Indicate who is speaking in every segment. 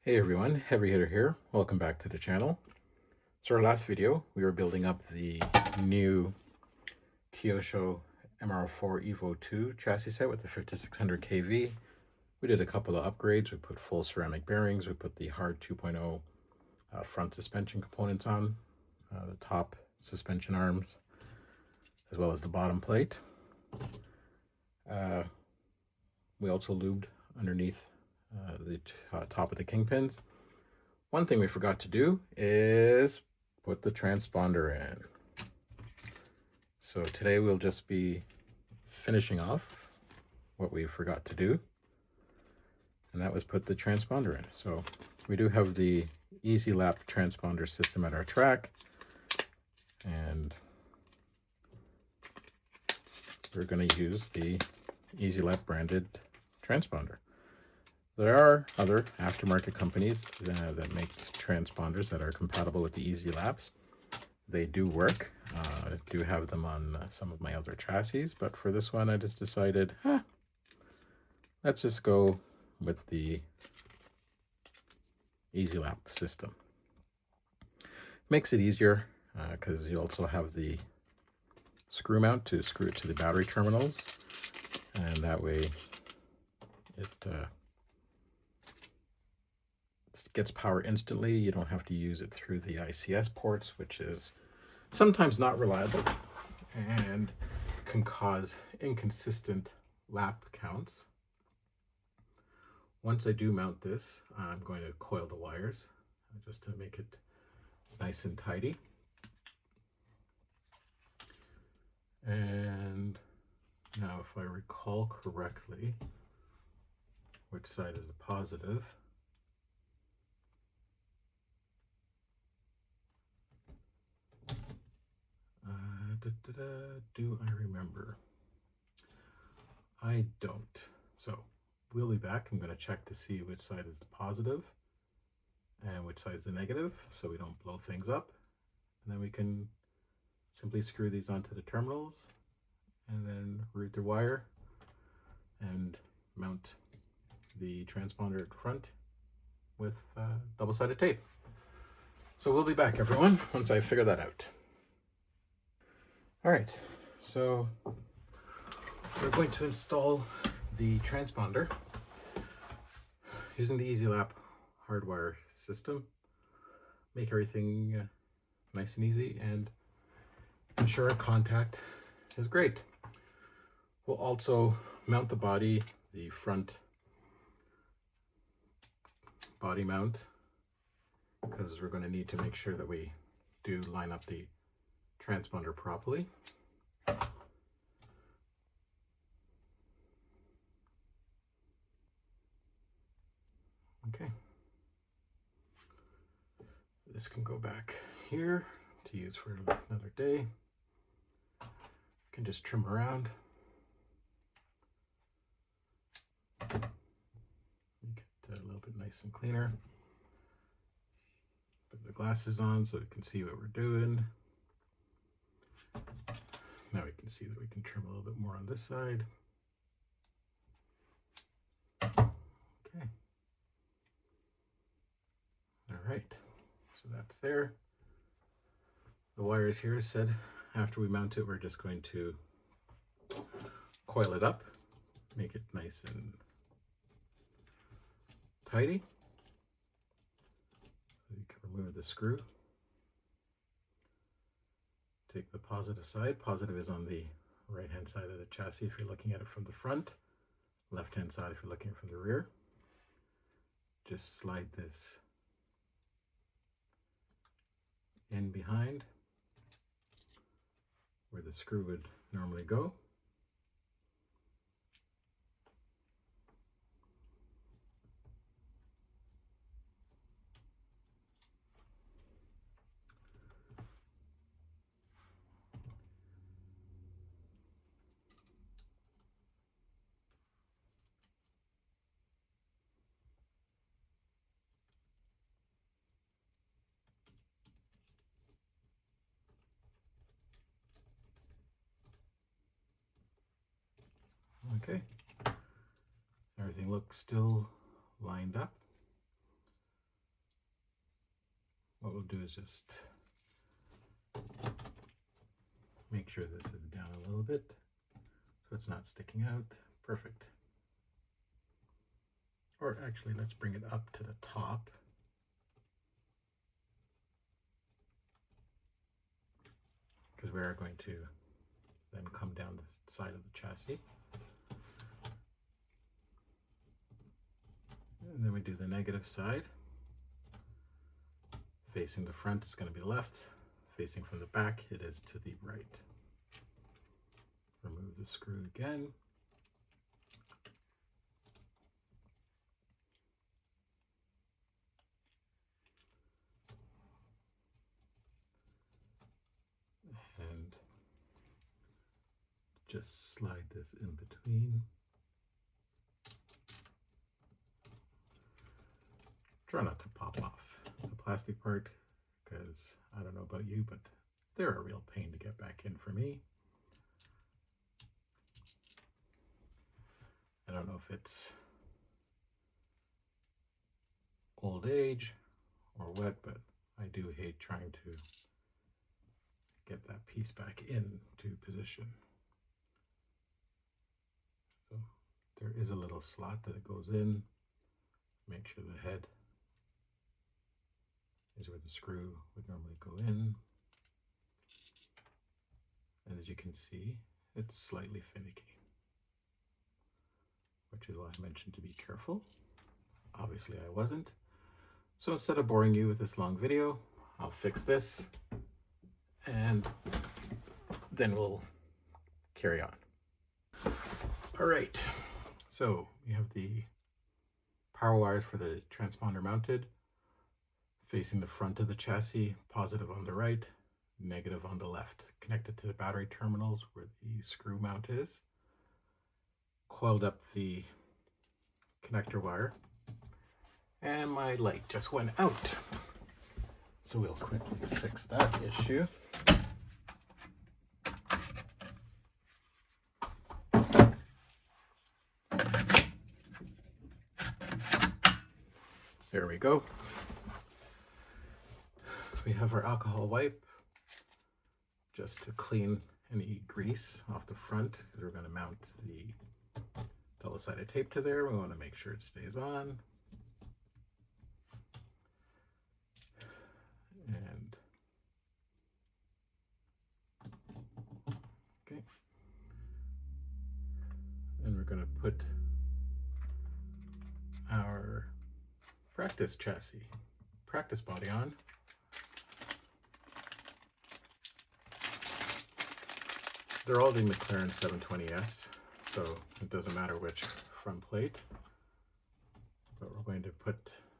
Speaker 1: Hey everyone, Heavy Hitter here. Welcome back to the channel. So our last video, we were building up the new Kyosho MR-04 EVO2 chassis set with the 5600 kV. We did a couple of upgrades. We put full ceramic bearings. We put the hard 2.0 front suspension components on, the top suspension arms, as well as the bottom plate. We also lubed underneath the top of the kingpins. One thing we forgot to do is put the transponder in. So today we'll just be finishing off what we forgot to do, and that was put the transponder in. So we do have the Easy Lap transponder system at our track, and we're going to use the Easy Lap branded transponder. There are other aftermarket companies that make transponders that are compatible with the Easy Laps. They do work. I do have them on some of my other chassis, but for this one I just decided, let's just go with the Easy Lap system. Makes it easier because you also have the screw mount to screw it to the battery terminals, and that way it gets power instantly. You don't have to use it through the ICS ports, which is sometimes not reliable and can cause inconsistent lap counts. Once I do mount this, I'm going to coil the wires just to make it nice and tidy. And now, if I recall correctly, which side is the positive? Do I remember? I don't. So we'll be back. I'm going to check to see which side is the positive and which side is the negative, so we don't blow things up. And then we can simply screw these onto the terminals and then route the wire and mount the transponder at the front with double-sided tape. So we'll be back, everyone, once I figure that out. All right, so we're going to install the transponder using the Easy Lap hardwire system. Make everything nice and easy and ensure our contact is great. We'll also mount the body, the front body mount, because we're going to need to make sure that we do line up the transponder properly. Okay. This can go back here to use for another day. You can just trim around. Make it a little bit nice and cleaner. Put the glasses on so we can see what we're doing. Now we can see that we can trim a little bit more on this side. Okay. All right, so that's there. The wires here said after we mount it, we're just going to coil it up, make it nice and tidy. So you can remove the screw. Take the positive side. Positive is on the right-hand side of the chassis if you're looking at it from the front. Left-hand side if you're looking at it from the rear. Just slide this in behind where the screw would normally go. Okay, everything looks still lined up. what we'll do is just make sure this is down a little bit so it's not sticking out. Perfect. Or actually, let's bring it up to the top. Because we are going to then come down the side of the chassis. And then we do the negative side. Facing the front is going to be left. Facing from the back, it is to the right. Remove the screw again. And just slide this in between. Try not to pop off the plastic part, because I don't know about you, but they're a real pain to get back in for me. I don't know if it's old age or what, but I do hate trying to get that piece back into position. So there is a little slot that it goes in. Make sure the head is where the screw would normally go in. And as you can see, it's slightly finicky, which is why I mentioned to be careful. Obviously I wasn't. So instead of boring you with this long video, I'll fix this and then we'll carry on. All right, so we have the power wires for the transponder mounted, facing the front of the chassis, positive on the right, negative on the left, connected to the battery terminals where the screw mount is. Coiled up the connector wire, and my light just went out. So we'll quickly fix that issue. There we go. We have our alcohol wipe just to clean any grease off the front, because we're going to mount the double-sided tape to there. We want to make sure it stays on. And okay. And we're going to put our practice body on. They're all the McLaren 720S, so it doesn't matter which front plate, but we're going to put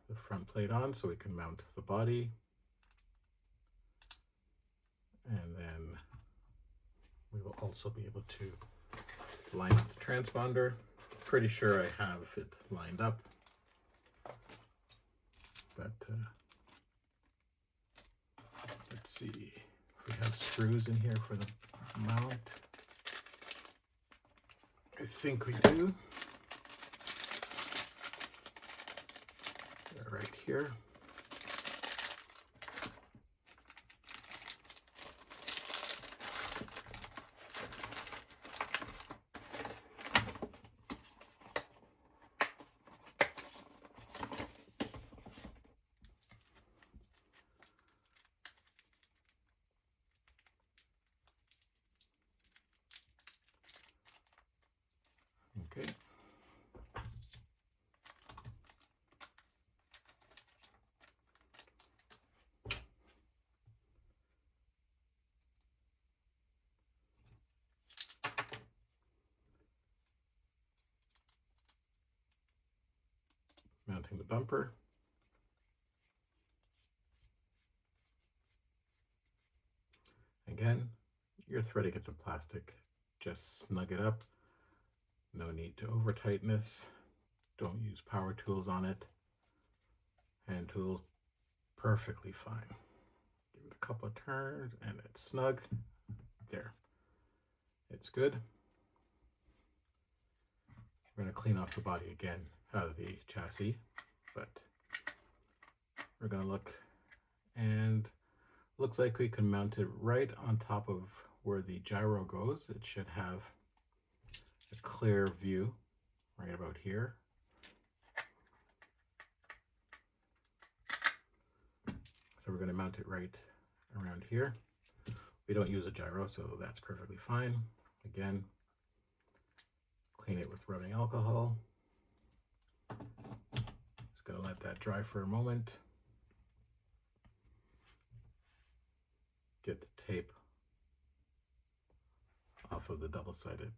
Speaker 1: the front plate on so we can mount the body, and then we will also be able to line up the transponder. Pretty sure I have it lined up, but let's see if we have screws in here for the mount. I think we do. They're right here. Okay. Mounting the bumper. Again, you're threading it to plastic. Just snug it up. No need to over tighten this. Don't use power tools on it. Hand tool, perfectly fine. Give it a couple of turns and it's snug. There. It's good. We're going to clean off the body again out of the chassis, but we're going to look and looks like we can mount it right on top of where the gyro goes. It should have a clear view right about here. So we're going to mount it right around here. We don't use a gyro, so that's perfectly fine. Again, clean it with rubbing alcohol. Just going to let that dry for a moment. Get the tape off of the double-sided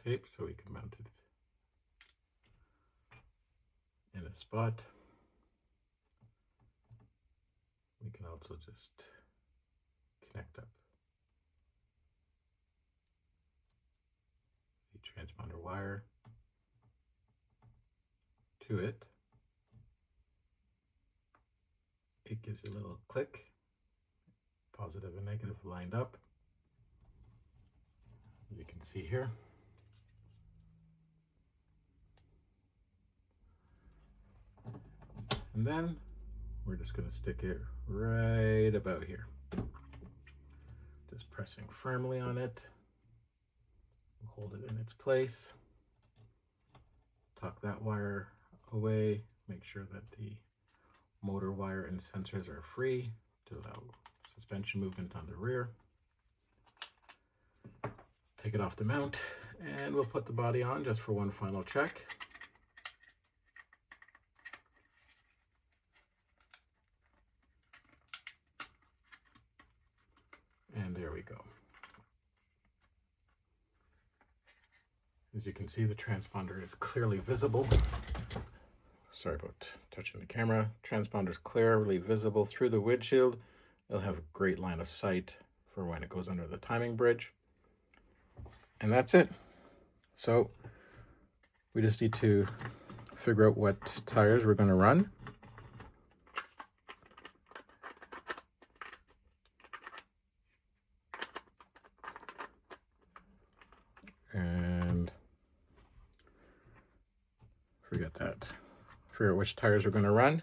Speaker 1: tape so we can mount it in a spot. We can also just connect up the transponder wire to it. It gives you a little click, positive and negative lined up, as you can see here. And then we're just going to stick it right about here. Just pressing firmly on it. Hold it in its place. Tuck that wire away. Make sure that the motor wire and sensors are free to allow suspension movement on the rear. Take it off the mount, and we'll put the body on just for one final check. And there we go. As you can see, the transponder is clearly visible. Sorry about touching the camera. Transponder is clearly visible through the windshield. It'll have a great line of sight for when it goes under the timing bridge. And that's it. So we just need to figure out what tires we're going to run. And forget that. Figure out which tires we're going to run.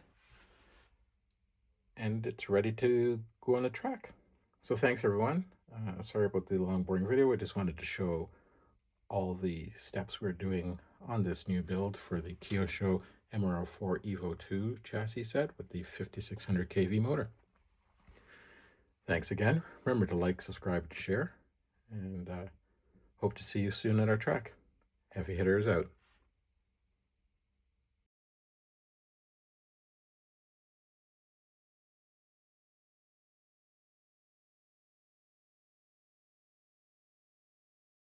Speaker 1: And it's ready to go on the track. So thanks everyone. Sorry about the long boring video. I just wanted to show all the steps we're doing on this new build for the Kyosho MR-04 EVO2 chassis set with the 5600 kV motor. Thanks again. Remember to like, subscribe, and share. And hope to see you soon at our track. Heavy Hitters out.